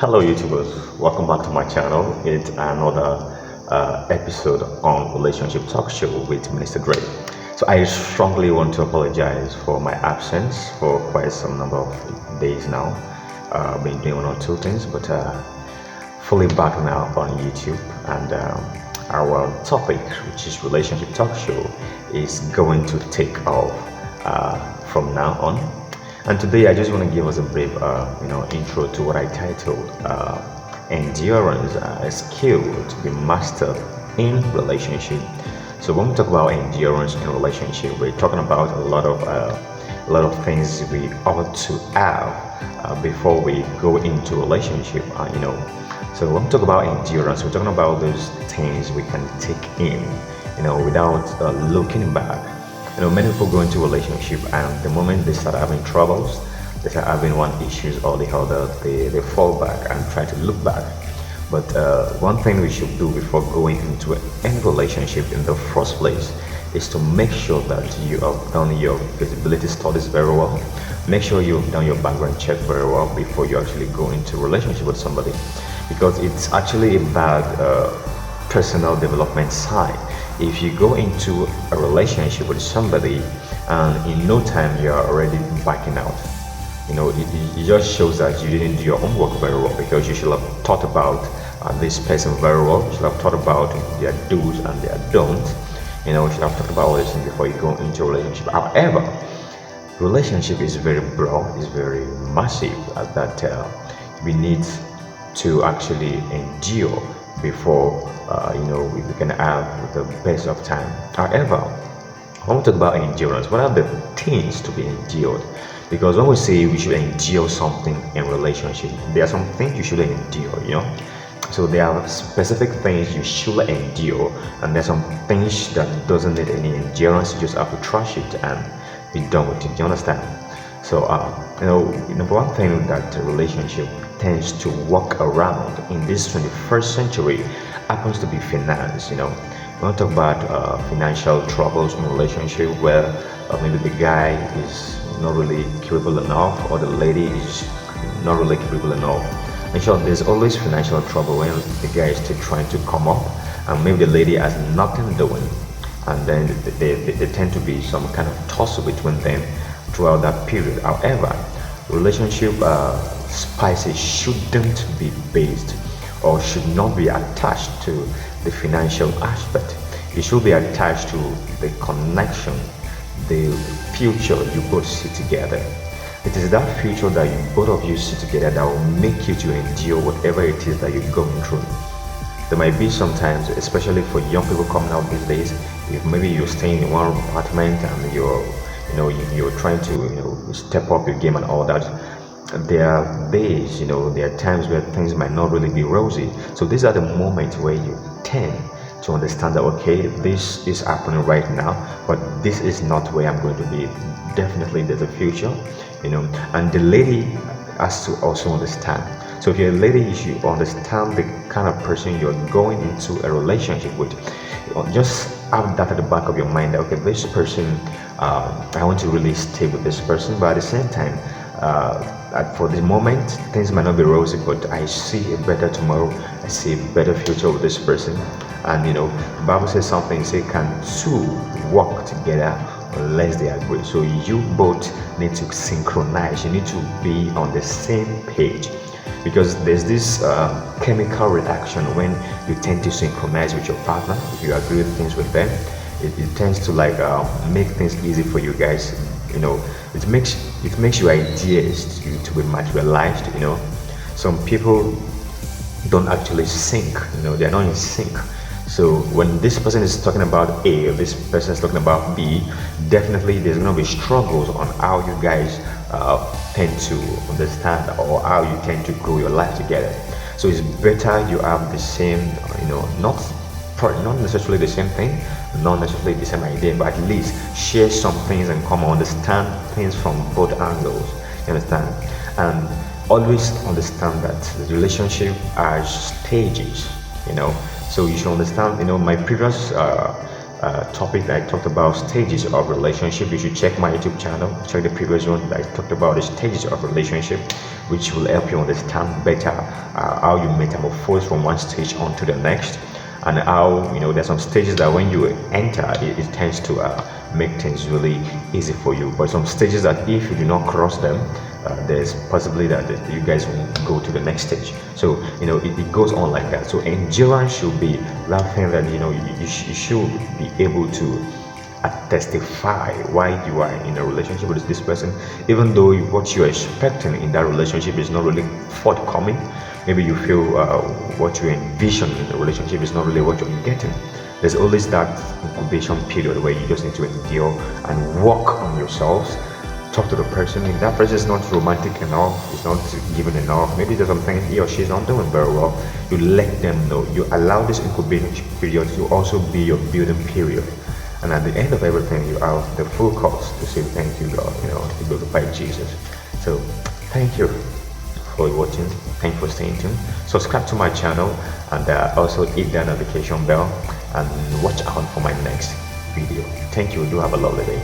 Hello YouTubers, welcome back to my channel. It's another episode on Relationship Talk Show with Mr. Drey. So I strongly want to apologize for my absence for quite some number of days now. I've been doing one or two things, but fully back now on YouTube, and our topic, which is Relationship Talk Show, is going to take off from now on. And today I just want to give us a brief, intro to what I titled "Endurance: a skill to be mastered in relationship." So when we talk about endurance in relationship, we're talking about a lot of things we ought to have before we go into relationship. So when we talk about endurance, we're talking about those things we can take in, without looking back. Many people go into a relationship, and the moment they start having troubles, they start having one issues or the other, they fall back and try to look back. But one thing we should do before going into any relationship in the first place is to make sure that you have done your feasibility studies very well. Make sure you've done your background check very well before you actually go into a relationship with somebody, because it's actually a bad personal development side. If you go into a relationship with somebody and in no time you're already backing out, it just shows that you didn't do your homework very well, because you should have thought about this person very well. You should have thought about their do's and their don'ts. You should have thought about all this before you go into a relationship. However, relationship is very broad, it's very massive, that we need to actually endure before we can have the best of time. However, when we talk about endurance, what are the things to be endured? Because when we say we should endure something in relationship, there are some things you should endure. So there are specific things you should endure, and there's some things that doesn't need any endurance. You just have to trash it and be done with it. Do you understand? So number one thing that a relationship tends to walk around in this 21st century happens to be finance. We want to talk about financial troubles in a relationship where maybe the guy is not really capable enough, or the lady is not really capable enough. In short, there's always financial trouble when the guy is still trying to come up, and maybe the lady has nothing doing, and then they tend to be some kind of tussle between them throughout that period. However, relationship spices shouldn't be based or should not be attached to the financial aspect. It should be attached to the connection, the future you both see together. It is that future that you both of you see together that will make you to endure whatever it is that you're going through. There might be sometimes, especially for young people coming out these days, if maybe you're staying in one apartment and you're trying to step up your game and all that. There are days, there are times where things might not really be rosy. So these are the moments where you tend to understand that, okay, this is happening right now, but this is not where I'm going to be. Definitely there's a future, and the lady has to also understand. So if you're a lady, you should understand the kind of person you're going into a relationship with. Just have that at the back of your mind that, okay, this person, I want to really stay with this person, but at the same time, for the moment, things might not be rosy, but I see a better tomorrow. I see a better future with this person. And the Bible says something, say, can two walk together unless they agree? So you both need to synchronize. You need to be on the same page, because there's this chemical reaction when you tend to synchronize with your partner. If you agree with things with them, it tends to make things easy for you guys. It makes your ideas to be materialized. Some people don't actually sync. They're not in sync. So when this person is talking about A, this person is talking about B, definitely there's going to be struggles on how you guys tend to understand, or how you tend to grow your life together. So it's better you have the same, not necessarily the same thing, not necessarily the same idea, but at least share some things and come understand things from both angles. You understand? And always understand that the relationship are stages. So you should understand. My previous topic that I talked about stages of relationship. You should check my YouTube channel, check the previous one that I talked about the stages of relationship, which will help you understand better how you metamorphose from one stage on to the next, and how, you know, there's some stages that when you enter, it tends to make things really easy for you, but some stages that if you do not cross them, there's possibly that you guys won't go to the next stage. So, you know, it goes on like that. So endurance should be that thing that, you know, you should be able to testify why you are in a relationship with this person, even though what you're expecting in that relationship is not really forthcoming. Maybe you feel what you envision in the relationship is not really what you're getting. There's always that incubation period where you just need to endure and work on yourselves. Talk to the person. If that person is not romantic enough, is not giving enough, maybe there's something he or she is not doing very well, you let them know. You allow this incubation period to also be your building period. And at the end of everything, you have the full cost to say thank you, God, you know, to glorify Jesus. So thank you for watching. Thank you for staying tuned. Subscribe to my channel, and also hit that notification bell, and watch out for my next video. Thank you. Do have a lovely day.